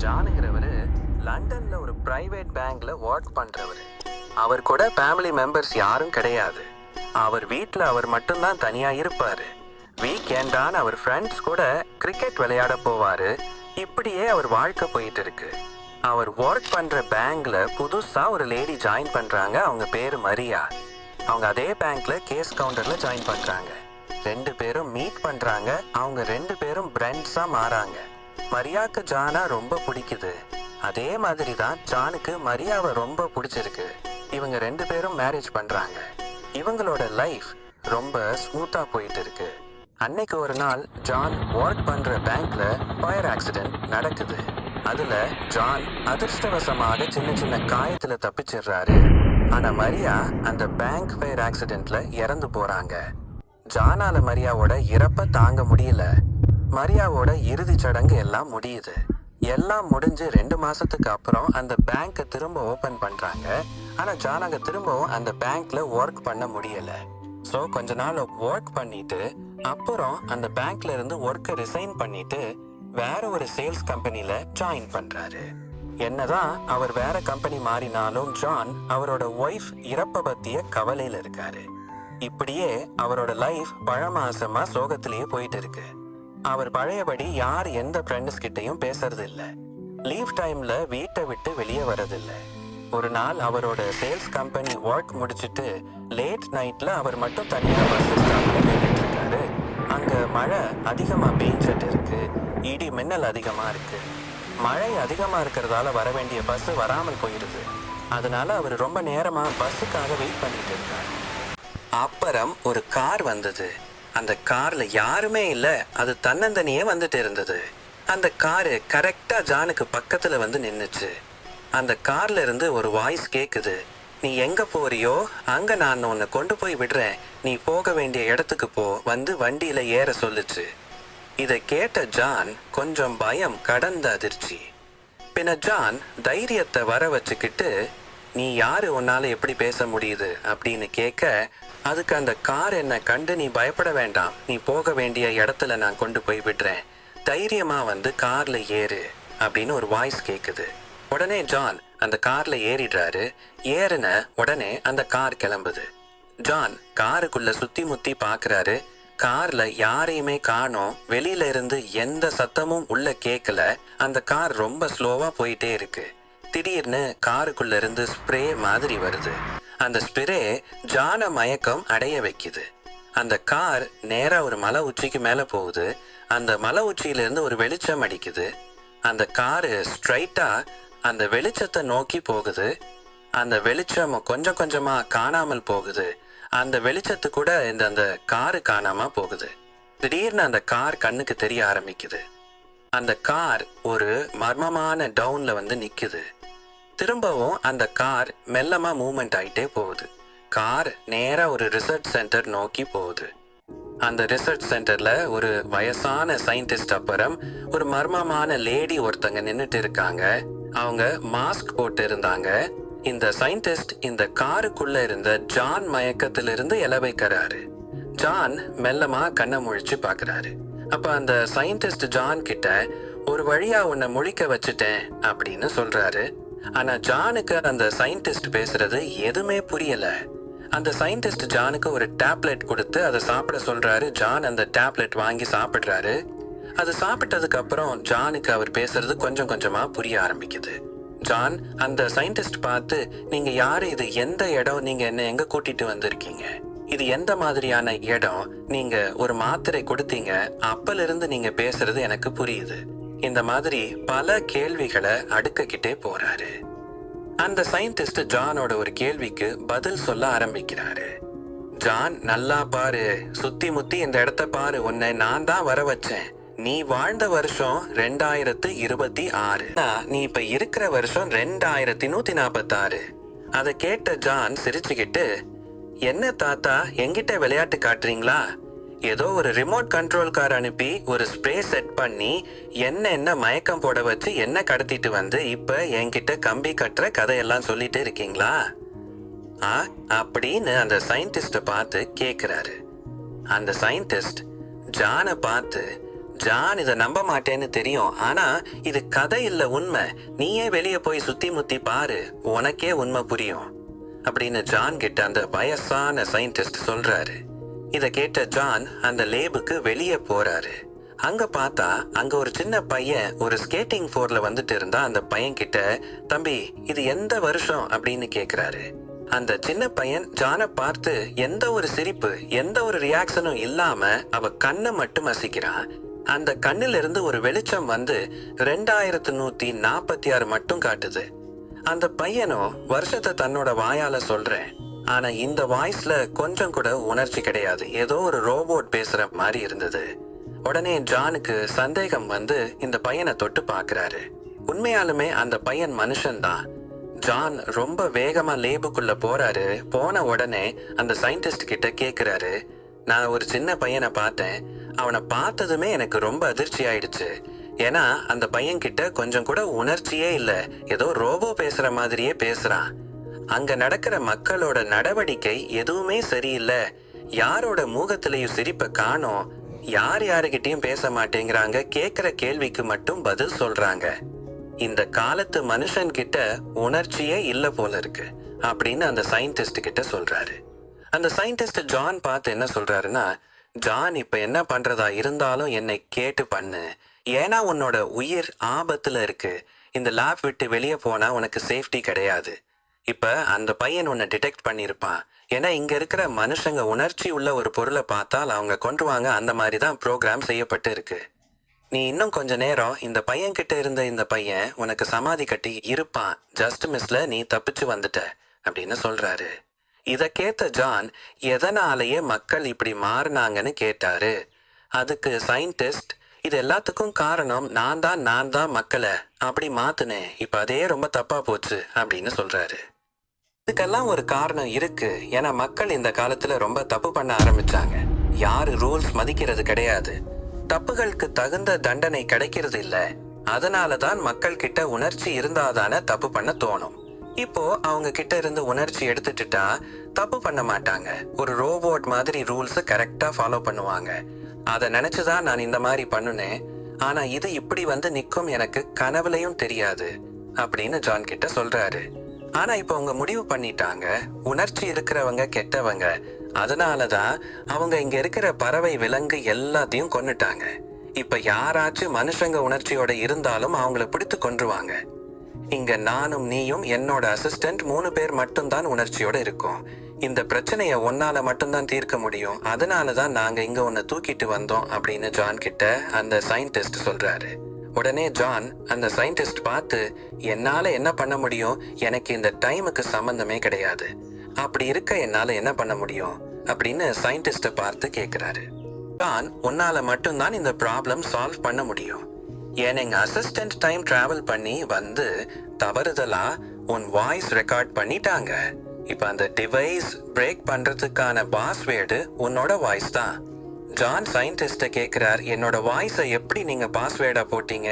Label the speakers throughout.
Speaker 1: ஜானுங்கிறவர் லண்டன்ல ஒரு பிரைவேட் பேங்க்ல ஒர்க் பண்றவர். அவர் கூட ஃபேமிலி மெம்பர்ஸ் யாரும் கிடையாது. அவர் வீட்டில் அவர் மட்டும்தான் தனியா இருப்பாரு. வீக்கெண்டான அவர் ஃப்ரெண்ட்ஸ் கூட கிரிக்கெட் விளையாட போவாரு. இப்படியே அவர் வாழ்க்கை போயிட்டு இருக்கு. அவர் ஒர்க் பண்ற பேங்க்ல புதுசா ஒரு லேடி ஜாயின் பண்றாங்க. அவங்க பேரு மரியா. அவங்க அதே பேங்க்ல கேஸ் கவுண்டர்ல ஜாயின் பண்றாங்க. ரெண்டு பேரும் மீட் பண்றாங்க. அவங்க ரெண்டு பேரும் ஃப்ரெண்ட்ஸா மாறாங்க. மரியாக்கு ஜானா ரொம்ப பிடிக்குது. அதே மாதிரி தான் ஜானுக்கு மரியாவை ரொம்ப பிடிச்சிருக்கு. இவங்க ரெண்டு பேரும் மேரேஜ் பண்றாங்க. இவங்களோட லைஃப் ரொம்ப ஸ்மூத்தா போயிட்டு இருக்கு. அன்னைக்கு ஒரு நாள் ஜான் ஒர்க் பண்ற பேங்க்ல ஃபயர் ஆக்சிடென்ட் நடக்குது. அதுல ஜான் அதிர்ஷ்டவசமாக சின்ன சின்ன காயத்துல தப்பிச்சிடுறாரு. ஆனா மரியா அந்த பேங்க் ஃபயர் ஆக்சிடென்ட்ல இறந்து போறாங்க. ஜானால மரியாவோட இறப்ப தாங்க முடியல. மரியாவோட இறுதி சடங்கு எல்லாம் முடியுது. எல்லாம் முடிஞ்சு 2 மாசத்துக்கு அப்புறம் அந்த பேங்கை திரும்ப ஓபன் பண்றாங்க. ஆனா ஜானாக திரும்பவும் அந்த பேங்க்ல ஒர்க் பண்ண முடியல. ஸோ கொஞ்ச நாள் ஒர்க் பண்ணிட்டு அப்புறம் அந்த பேங்க்ல இருந்து ஒர்க்கை ரிசைன் பண்ணிட்டு வேற ஒரு சேல்ஸ் கம்பெனில ஜாயின் பண்றாரு. என்னதான் அவர் வேற கம்பெனி மாறினாலும் ஜான் அவரோட ஒய்ஃப் இறப்ப பத்திய கவலையில இருக்காரு. இப்படியே அவரோட லைஃப் பழமாசமா சோகத்திலேயே போயிட்டு இருக்கு. அவர் பழையபடி யார் எந்த ஃப்ரெண்ட்ஸ் கிட்டையும் பேசுறது இல்ல. லீவ் டைம்ல வீட்டை விட்டு வெளியே வர்றதில்ல. ஒரு நாள் அவரோட சேல்ஸ் கம்பெனி ஒர்க் முடிச்சிட்டு லேட் நைட்ல அவர் மட்டும் தனியா பஸ் ஸ்டாப்ல நின்றுட்டு இருக்காரு. அங்க மழை அதிகமா பெஞ்சிட்டு இருக்கு. இடி மின்னல் அதிகமா இருக்கு. மழை அதிகமா இருக்கிறதால வர வேண்டிய பஸ் வராமல் போயிடுது. அதனால அவர் ரொம்ப நேரமா பஸ்ஸுக்காக வெயிட் பண்ணிட்டு இருக்காரு. அப்புறம் ஒரு கார் வந்தது. அந்த கார்ல யாருமே இல்ல. அது தன்னந்தனியே வந்துட்டு இருந்தது. அந்த காரு கரெக்டா ஜானுக்கு பக்கத்துல வந்து நின்னுச்சு. அந்த கார்ல இருந்து ஒரு வாய்ஸ் கேக்குது. நீ எங்க போறியோ அங்க நான் உன்னை கொண்டு போய் விடுறேன். நீ போக வேண்டிய இடத்துக்கு போ, வந்து வண்டியில ஏற சொல்லுச்சு. இதை கேட்ட ஜான் கொஞ்சம் பயம் கடந்த அதிர்ச்சி. பின்ன ஜான் தைரியத்தை வர வச்சுக்கிட்டு, நீ யாரு, உன்னால எப்படி பேச முடியுது அப்படின்னு கேட்க, அதுக்கு அந்த கார் என்ன கண்டு, நீ பயப்பட வேண்டாம், நீ போக வேண்டிய இடத்துல நான் கொண்டு போய் விடுறேன், தைரியமா வந்து கார்ல ஏறு அப்படின்னு ஒரு வாய்ஸ் கேக்குது. உடனே ஜான் அந்த கார்ல ஏறிடுறாரு. ஏறின உடனே அந்த கார் கிளம்புது. ஜான் காருக்குள்ள சுத்தி முத்தி பாக்குறாரு. கார்ல யாரையுமே காணோம். வெளியில இருந்து எந்த சத்தமும் உள்ள கேட்கல. அந்த கார் ரொம்ப ஸ்லோவா போயிட்டே இருக்கு. திடீர்னு காருக்குள்ள இருந்து ஸ்ப்ரே மாதிரி வருது. அந்த ஸ்ப்ரே ஜான மயக்கம் அடைய வைக்குது. அந்த கார் நேரா ஒரு மலை உச்சிக்கு மேல போகுது. அந்த மலை உச்சியில இருந்து ஒரு வெளிச்சம் அடிக்குது. அந்த காரு ஸ்ட்ரைட்டா அந்த வெளிச்சத்தை நோக்கி போகுது. அந்த வெளிச்சம் கொஞ்சம் கொஞ்சமா காணாமல் போகுது. அந்த வெளிச்சத்து கூட அந்த காரு காணாம போகுது. திடீர்னு அந்த கார் கண்ணுக்கு தெரிய ஆரம்பிக்குது. அந்த கார் ஒரு மர்மமான டவுன்ல வந்து நிக்குது. திரும்பவும் அந்த கார் மெல்லமா மூவ்மெண்ட் ஆயிட்டே போகுது. கார் நேரா ஒரு ரிசர்ச் சென்டர் நோக்கி போகுது. அந்த ரிசர்ச் சென்டர்ல ஒரு வயசான சயின்டிஸ்ட் அப்புறம் ஒரு மர்மமான லேடி ஒருத்தங்க நின்னுட்டு இருக்காங்க. அவங்க மாஸ்க் போட்டு இருந்தாங்க. இந்த சயின்டிஸ்ட் இந்த காருக்குள்ள இருந்த ஜான் மயக்கத்திலிருந்து எழ வைக்கிறாரு. ஜான் மெல்லமா கண்ணை முழிச்சு பாக்குறாரு. அப்ப அந்த சயின்டிஸ்ட் ஜான் கிட்ட, ஒரு வழியா உன்னை முழிக்க வச்சுட்டேன் அப்படின்னு சொல்றாரு. ஆனா ஜானுக்கு அந்த சயின்டிஸ்ட் பேசுறது எதுவுமே புரியல. அந்த சயின்டிஸ்ட் ஜானுக்கு ஒரு டேப்லெட் கொடுத்து அதை சாப்பிட சொல்றாரு. ஜான் அந்த டேப்லெட் வாங்கி சாப்பிடுறாரு. அது சாப்பிட்டதுக்கு அப்புறம் ஜானுக்கு அவர் பேசுறது கொஞ்சம் கொஞ்சமா புரிய ஆரம்பிக்குது. ஜான் அந்த சயின்டிஸ்ட் பார்த்து, நீங்க யாரு, இது எந்த இடம், நீங்க என்ன எங்க கூட்டிட்டு வந்திருக்கீங்க, இது எந்த மாதிரியான இடம், நீங்க ஒரு மாத்திரை கொடுத்தீங்க, அப்பல இருந்து நீங்க பேசுறது எனக்கு புரியுது. இந்த மாதிரி பல கேள்விகளை அடுக்கிட்டே போறாரு. அந்த சயின்டிஸ்ட் ஜானோட ஒரு கேள்விக்கு பதில் சொல்ல ஆரம்பிக்கிறாரு. ஜான், நல்லா பாரு, சுத்தி முத்தி இந்த இடத்த பாரு, உன்னை நான் தான் வர வச்சேன். நீ வாழ்ந்த வருஷம் 2026. நீ இப்ப இருக்கிற வருஷம் 2146. அதை கேட்ட ஜான் சிரிச்சுக்கிட்டு, என்ன தாத்தா, என்கிட்ட விளையாட்டு காட்டுறீங்களா? ஏதோ ஒரு ரிமோட் கண்ட்ரோல் கார் அனுப்பி ஒரு ஸ்ப்ரே செட் பண்ணி என்ன மயக்கம் போட வச்சு என்ன கடத்திட்டு வந்து இப்ப என்கிட்ட கம்பி கட்டுற கதையெல்லாம் சொல்லிட்டு இருக்கீங்களா அப்படின்னு அந்த சயின்டிஸ்ட பார்த்து கேக்குறாரு. அந்த சயின்டிஸ்ட் ஜானை பார்த்து, ஜான் இதை நம்ப மாட்டேன்னு தெரியும், ஆனா இது கதை இல்ல, உண்மை. நீயே வெளியே போய் சுத்தி முத்தி பாரு, உனக்கே உண்மை புரியும் அப்படின்னு ஜான் கிட்ட அந்த வயசான சயின்டிஸ்ட் சொல்றாரு. இத கேட்ட ஜான் அந்த லேபுக்கு வெளியே போறாரு. அங்க பார்த்தா அங்க ஒரு சின்ன பையன் ஒரு ஸ்கேட்டிங் போர்ல வந்துட்டு இருந்தா அந்த பையன் கிட்ட, தம்பி இது எந்த வருஷம் அப்படின்னு கேக்குறாரு. அந்த சின்ன பையன் ஜானை பார்த்து எந்த ஒரு சிரிப்பு, எந்த ஒரு ரியாக்ஷனும் இல்லாம அவ கண்ணை மட்டும் அசைக்கிறான். அந்த கண்ணில இருந்து ஒரு வெளிச்சம் வந்து 2146 மட்டும் காட்டுது. அந்த பையனும் வருஷத்தை தன்னோட வாயால சொல்றேன், ஆனா இந்த வாய்ஸ்ல கொஞ்சம் கூட உணர்ச்சி கிடையாது, ஏதோ ஒரு ரோபோட் பேசுற மாதிரி இருந்தது. உடனே ஜானுக்கு சந்தேகம் வந்து இந்த பையனை தொட்டு பாக்குறாரு. உண்மையாலுமே அந்த பையன் மனுஷன்தான். ஜான் ரொம்ப வேகமா லேபுக்குள்ள போறாரு. போன உடனே அந்த சயின்டிஸ்ட் கிட்ட கேக்குறாரு, நான் ஒரு சின்ன பையனை பார்த்தேன், அவனை பார்த்ததுமே எனக்கு ரொம்ப அதிர்ச்சி ஆயிடுச்சு. ஏன்னா அந்த பையன் கிட்ட கொஞ்சம் கூட உணர்ச்சியே இல்ல, ஏதோ ரோபோ பேசுற மாதிரியே பேசுறான். அங்க நடக்கிற மக்களோட நடவடிக்கை எதுவுமே சரியில்லை, யாரோட முகத்திலையும் சிரிப்பை காணோம், யார் யாருகிட்டயும் பேச மாட்டேங்கிறாங்க, கேக்குற கேள்விக்கு மட்டும் பதில் சொல்றாங்க. இந்த காலத்து மனுஷன் கிட்ட உணர்ச்சியே இல்ல போல இருக்கு அப்படின்னு அந்த சயின்டிஸ்ட் கிட்ட சொல்றாரு. அந்த சயின்டிஸ்ட் ஜான் பார்த்து என்ன சொல்றாருன்னா, ஜான் இப்ப என்ன பண்றதா இருந்தாலும் என்னை கேட்டு பண்ணு, ஏன்னா உன்னோட உயிர் ஆபத்துல இருக்கு. இந்த லேப் விட்டு வெளியே போனா உனக்கு சேஃப்டி கிடையாது. இப்ப அந்த பையன் உன்னை டிடெக்ட் பண்ணிருப்பான், ஏன்னா இங்க இருக்கிற மனுஷங்க உணர்ச்சி உள்ள ஒரு பொருளை பார்த்தால் அவங்க கொன்றுவாங்க, அந்த மாதிரி தான் ப்ரோக்ராம் செய்யப்பட்டு இருக்கு. நீ இன்னும் கொஞ்ச நேரம் இந்த பையன் கிட்ட இருந்த இந்த பையன் உனக்கு சமாதி கட்டி இருப்பான், ஜஸ்ட் மிஸ்ல நீ தப்பிச்சு வந்துட்ட அப்படின்னு சொல்றாரு. இத கேட்ட ஜான் எதனாலேயே மக்கள் இப்படி மாறினாங்கன்னு கேட்டாரு. அதுக்கு சயின்டிஸ்ட், இது எல்லாத்துக்கும் காரணம் நான் தான் மக்களை அப்படி மாத்துனேன், இப்ப அதே ரொம்ப தப்பா போச்சு அப்படின்னு சொல்றாரு. இதுக்கெல்லாம் ஒரு காரணம் இருக்கு, ஏன்னா மக்கள் இந்த காலத்துல ரொம்ப தப்பு பண்ண ஆரம்பிச்சாங்க. யாரு ரூல்ஸ் மதிக்கிறது கிடையாது, தப்புகளுக்கு தகுந்த தண்டனை கிடைக்கிறது இல்ல. அதனாலதான் மக்கள் கிட்ட உணர்ச்சி இருந்தாதானே தப்பு பண்ண தோணும். இப்போ அவங்க கிட்ட இருந்து உணர்ச்சி எடுத்துட்டா தப்பு பண்ண மாட்டாங்க, ஒரு ரோபோட் மாதிரி ரூல்ஸ் கரெக்டா ஃபாலோ பண்ணுவாங்க. அதை நினைச்சுதான் நான் இந்த மாதிரி பண்ணுனேன், ஆனா இது இப்படி வந்து நிக்கும் எனக்கு கனவுலையும் தெரியாது அப்படின்னு ஜான் கிட்ட சொல்றாரு. ஆனா இப்ப அவங்க முடிவு பண்ணிட்டாங்க, உணர்ச்சி இருக்கிறவங்க கெட்டவங்க, அதனாலதான் அவங்க இங்க இருக்கிற பறவை விலங்கு எல்லாத்தையும் கொன்னுட்டாங்க. இப்ப யாராச்சும் மனுஷங்க உணர்ச்சியோட இருந்தாலும் அவங்கள பிடித்து கொன்றுவாங்க. இங்க நானும் நீயும் என்னோட அசிஸ்டன்ட் 3 பேர் மட்டும்தான் உணர்ச்சியோட இருக்கோம். இந்த பிரச்சனைய ஒன்னால மட்டும்தான் தீர்க்க முடியும், அதனாலதான் நாங்க இங்க உன்னை தூக்கிட்டு வந்தோம் அப்படின்னு ஜான் கிட்ட அந்த சயின்டிஸ்ட் சொல்றாரு. உடனே ஜான் அந்த சயின்டிஸ்ட் பார்த்து, என்னால என்ன பண்ண முடியும், எனக்கு இந்த டைமுக்கு சம்பந்தமே கிடையாது, அப்படி இருக்க என்னால என்ன பண்ண முடியும் அப்படின்னு சயின்டிஸ்ட பார்த்து கேக்குறாரு. ஜான், உன்னால மட்டும்தான் இந்த ப்ராப்ளம் சால்வ் பண்ண முடியும், ஏன்னா எங்க அசிஸ்டன்ட் டைம் டிராவல் பண்ணி வந்து தவறுதலா உன் வாய்ஸ் ரெக்கார்ட் பண்ணிட்டாங்க. இப்ப அந்த டிவைஸ் பிரேக் பண்றதுக்கான பாஸ்வேர்டு உன்னோட வாய்ஸ் தான். ஜான் சயின்டிஸ்ட கேக்குறார், என்னோட வாய்ஸை எப்படி நீங்க பாஸ்வேர்டா போட்டீங்க,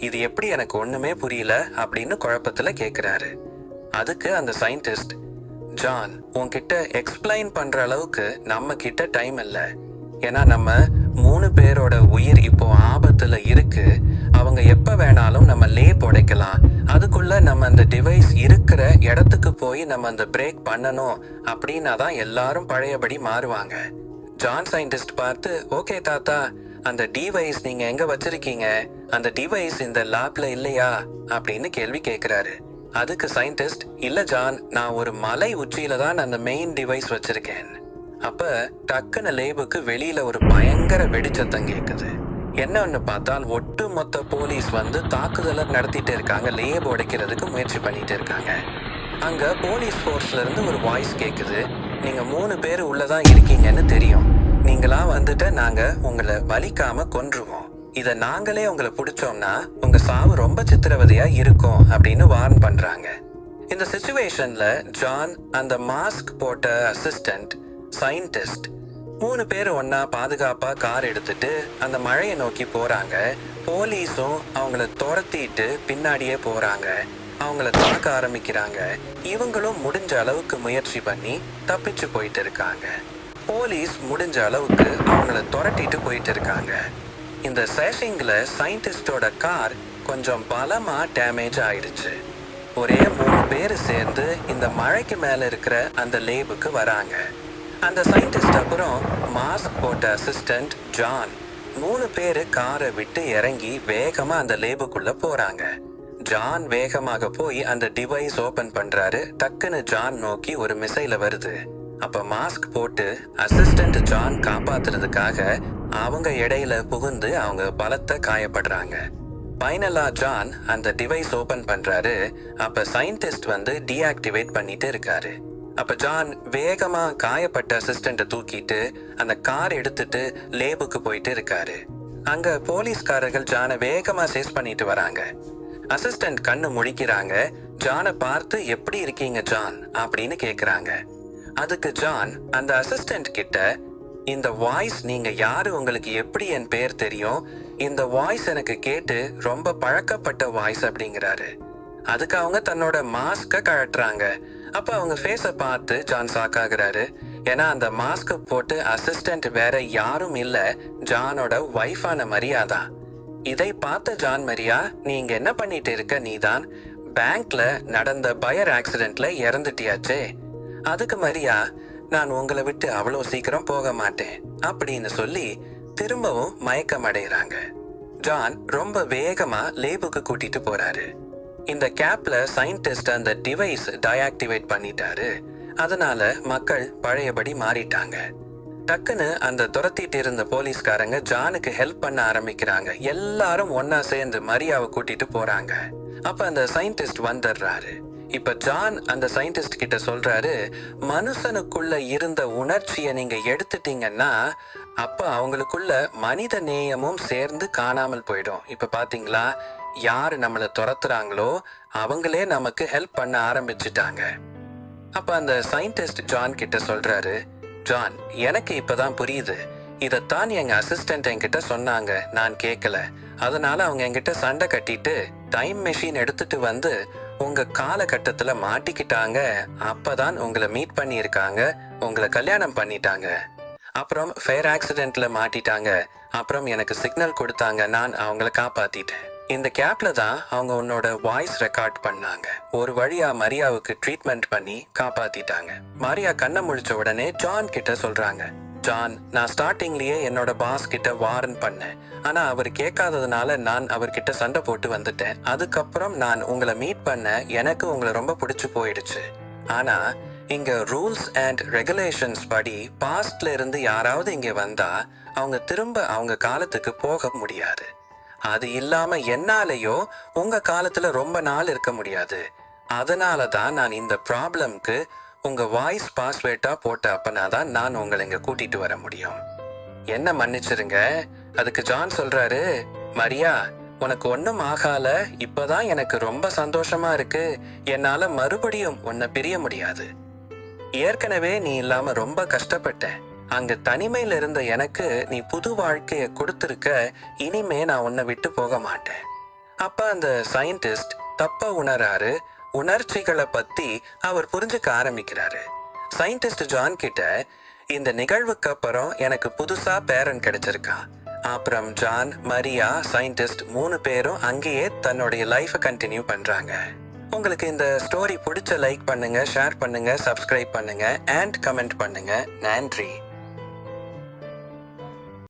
Speaker 1: இது எப்படி எனக்கு ஒண்ணுமே புரியல அப்படின்னு குழப்பத்துல கேக்குறாரு. அதுக்கு அந்த சயின்டிஸ்ட், ஜான் உன்கிட்ட எக்ஸ்பிளைன் பண்ற அளவுக்கு நம்ம கிட்ட டைம் இல்லை, ஏன்னா நம்ம 3 பேரோட உயிர் இப்போ ஆபத்துல இருக்கு, அவங்க எப்ப வேணாலும் நம்ம லேப் உடைக்கலாம், அதுக்குள்ள நம்ம அந்த டிவைஸ் இருக்கிற இடத்துக்கு போய் நம்ம அந்த பிரேக் பண்ணணும், அப்படின்னா தான் எல்லாரும் பழையபடி மாறுவாங்க. ஜான் சயின்டிஸ்ட் பார்த்து, ஓகே தாத்தா, அந்த டிவைஸ் நீங்க எங்க வச்சிருக்கீங்க, அந்த டிவைஸ் இந்த லேப்ல இல்லையா அப்படின்னு கேள்வி கேட்கிறாரு. அதுக்கு சயின்டிஸ்ட், இல்ல ஜான், நான் ஒரு மலை உச்சியில தான் அந்த மெயின் டிவைஸ் வச்சிருக்கேன். அப்ப டக்குன்னு லேபுக்கு வெளியில ஒரு பயங்கர வெடிச்சத்தம் கேக்குது. என்னன்னு பார்த்தால் ஒட்டு மொத்த போலீஸ் வந்து தாக்குதலை நடத்திட்டு இருக்காங்க, லேப் உடைக்கிறதுக்கு முயற்சி பண்ணிட்டு இருக்காங்க. அங்க போலீஸ் போர்ஸ்ல இருந்து ஒரு வாய்ஸ் கேக்குது, நீங்க 3 பேர் உள்ளதான் இருக்கீங்கன்னு தெரியும், நீங்களா வந்துட்டு நாங்க உங்களை வலிக்காம கொன்றுவோம், இத நாங்களே உங்களை பிடிச்சோம்னா உங்க சாவு ரொம்ப சித்திரவதையா இருக்கும் அப்படின்னு வார்ன் பண்றாங்க. இந்த சிச்சுவேஷன்ல ஜான், அந்த மாஸ்க் போட்ட அசிஸ்டன்ட், சயின்டிஸ்ட் 3 பேர் ஒன்னா பாதுகாப்பா கார் எடுத்துட்டு அந்த மழையை நோக்கி போறாங்க. போலீஸும் அவங்கள துரத்திட்டு பின்னாடியே போறாங்க, அவங்கள தாக்க ஆரம்பிக்கிறாங்க. இவங்களும் முடிஞ்ச அளவுக்கு முயற்சி பண்ணி தப்பிச்சு போயிட்டு இருக்காங்க. போலீஸ் முடிஞ்ச அளவுக்கு அவங்கள துரட்டிட்டு போயிட்டு இருக்காங்க. இந்த சேஷிங்ல சயின்டிஸ்டோட கார் கொஞ்சம் பலமா டேமேஜ் ஆயிடுச்சு. ஒரே 3 பேர் சேர்ந்து இந்த மழைக்கு மேல இருக்கிற அந்த லேபுக்கு வராங்க. அந்த சயின்டிஸ்ட் அப்புறம் மாஸ்க் போட்ட அசிஸ்டன்ட் ஜான் 3 பேரு காரை விட்டு இறங்கி வேகமா அந்த லேபுக்குள்ள போறாங்க. ஜான் வேகமாக போய் அந்த டிவைஸ் ஓபன் பண்றாரு. டக்குன்னு ஜான் நோக்கி ஒரு மிசைல வருது. அப்ப மாஸ்க் போட்டு அசிஸ்டன்ட் ஜான் காப்பாத்துறதுக்காக அவங்க இடையில புகுந்து அவங்க பலத்த காயப்படுறாங்க. ஃபைனலா ஜான் அந்த டிவைஸ் ஓபன் பண்றாரு. அப்ப சயின்டிஸ்ட் வந்து டீஆக்டிவேட் பண்ணிட்டு இருக்காரு. அப்ப ஜான் வேகமா காயப்பட்ட அசிஸ்டண்ட தூக்கிட்டு அந்த கார் எடுத்துட்டு லேபுக்கு போயிட்டு இருக்காரு. அங்க போலீஸ்காரர்கள் ஜானை வேகமா சேஸ் பண்ணிட்டு வராங்க. அசிஸ்டன்ட் கண்ணு முழிக்கிறாங்க. ஜானை பார்த்து எப்படி இருக்கீங்க ஜான் அப்படின்னு கேக்குறாங்க. அதுக்கு ஜான் அந்த அசிஸ்டன்ட் கிட்ட, இந்த வாய்ஸ் நீங்க யாரு, உங்களுக்கு எப்படி என் பேர் தெரியும், இந்த வாய்ஸ் எனக்கு கேட்டு ரொம்ப பழக்கப்பட்ட வாய்ஸ் அப்படிங்கிறாரு. அதுக்கு அவங்க தன்னோட மாஸ்க கழட்டுறாங்க. அப்ப அவங்க ஃபேஸ பார்த்து ஜான் ஷாக்காகிறாரு. ஏன்னா அந்த மாஸ்க் போட்டு அசிஸ்டன்ட் வேற யாரும் இல்ல, ஜானோட வைஃபான மரியா தான். இதை பார்த்த ஜான், மரியா நீ இங்க என்ன பண்ணிட்டு இருக்க, நீதான் பேங்க்ல நடந்த பயர் ஆக்சிடென்ட்ல இறந்துட்டியாச்சே. அதுக்கு மரியா, நான் உங்களை விட்டு அவ்வளவு சீக்கிரம் போக மாட்டேன் அப்படின்னு சொல்லி திரும்பவும் மயக்கம் அடைகிறாங்க. ஜான் ரொம்ப வேகமா லேபுக்கு கூட்டிட்டு போறாரு. இந்த கேப்ல சயின்டிஸ்ட் அந்த டிவைஸ் டீஆக்டிவேட் பண்ணிட்டாரு. அதனால மக்கள் பழையபடி மாறிட்டாங்க. டக்குன்னு அந்த துரத்திட்டு இருந்த போலீஸ்காரங்க ஜானுக்கு ஹெல்ப் பண்ண ஆரம்பிக்கிறாங்க. எல்லாரும் ஒன்னா சேர்ந்து மரியாவை கூட்டிட்டு போறாங்க. அப்ப அந்த சயின்டிஸ்ட் வந்துடுறாரு. இப்ப ஜான் அந்த சயின்டிஸ்ட் கிட்ட சொல்றாரு, மனுஷனுக்குள்ள இருந்த உணர்ச்சியை நீங்க எடுத்துட்டீங்கன்னா அப்ப அவங்களுக்குள்ள மனித நேயமும் சேர்ந்து காணாமல் போயிடும். இப்ப பாத்தீங்களா, யாரு நம்மளை துரத்துறாங்களோ அவங்களே நமக்கு ஹெல்ப் பண்ண ஆரம்பிச்சுட்டாங்க. அப்ப அந்த சயின்டிஸ்ட் ஜான் கிட்ட சொல்றாரு, ஜான் எனக்கு இப்பதான் புரியுது, இதத்தான் எங்க அசிஸ்டன்ட் என்கிட்ட சொன்னாங்க, நான் கேட்கல. அதனால அவங்க என்கிட்ட சண்டை கட்டிட்டு டைம் மெஷின் எடுத்துட்டு வந்து உங்க காலகட்டத்துல மாட்டிக்கிட்டாங்க. அப்பதான் உங்களை மீட் பண்ணி இருக்காங்க, உங்களை கல்யாணம் பண்ணிட்டாங்க. அப்புறம் ஃபயர் ஆக்சிடென்ட்ல மாட்டிட்டாங்க. அப்புறம் எனக்கு சிக்னல் கொடுத்தாங்க, நான் அவங்கள காப்பாத்திட்டேன். இந்த கேப்ல தான் அவங்க உன்னோட வாய்ஸ் ரெக்கார்ட் பண்ணாங்க. ஒரு வழியா மரியாவுக்கு ட்ரீட்மெண்ட் பண்ணி காப்பாத்திட்டாங்க. மரியா கண்ணை முழிச்ச உடனே ஜான் கிட்ட சொல்றாங்க, ஜான் நான் ஸ்டார்டிங்லயே என்னோட பாஸ் கிட்ட வாரன் பண்ணேன். ஆனா அவர் கேட்காததுனால நான் அவர்கிட்ட சண்டை போட்டு வந்துட்டேன். அதுக்கப்புறம் நான் உங்களை மீட் பண்ண எனக்கு உங்களை ரொம்ப பிடிச்சு போயிடுச்சு. ஆனா இங்க ரூல்ஸ் அண்ட் ரெகுலேஷன்ஸ் படி பாஸ்ட்ல இருந்து யாராவது இங்க வந்தா அவங்க திரும்ப அவங்க காலத்துக்கு போக முடியாது. அது இல்லாம என்னாலேயோ உங்க காலத்துல ரொம்ப நாள் இருக்க முடியாது. அதனால தான் நான் இந்த ப்ராப்ளம்க்கு உங்க வாய்ஸ் பாஸ்வேர்டா போட்ட அப்பனாதான் நான் உங்களை இங்க கூட்டிட்டு வர முடியும். என்ன மன்னிச்சிருங்க. அதுக்கு ஜான் சொல்றாரு, மரியா உனக்கு ஒன்னும் ஆகால, இப்பதான் எனக்கு ரொம்ப சந்தோஷமா இருக்கு. என்னால மறுபடியும் உன்னை பிரிய முடியாது. ஏற்கனவே நீ இல்லாம ரொம்ப கஷ்டப்பட்டேன். அங்க தனிமையில இருந்த எனக்கு நீ புது வாழ்க்கைய கொடுத்திருக்க. இனிமே நான் உன்னை விட்டு போக மாட்டேன். அப்ப அந்த சயின்டிஸ்ட் தப்ப உணராரு. உணர்ச்சிகளை பத்தி அவர் புரிஞ்சுக்க ஆரம்பிக்கிறாரு. சயின்டிஸ்ட் ஜான் கிட்ட, இந்த நிகழ்வுக்கு அப்புறம் எனக்கு புதுசா பேரன் கிடைச்சிருக்கான். அப்புறம் ஜான், மரியா, சயின்டிஸ்ட் 3 பேரும் அங்கேயே தன்னுடைய லைஃபை கண்டினியூ பண்றாங்க. உங்களுக்கு இந்த ஸ்டோரி பிடிச்ச லைக் பண்ணுங்க, ஷேர் பண்ணுங்க, சப்ஸ்கிரைப் பண்ணுங்க அண்ட் கமெண்ட் பண்ணுங்க. நன்றி.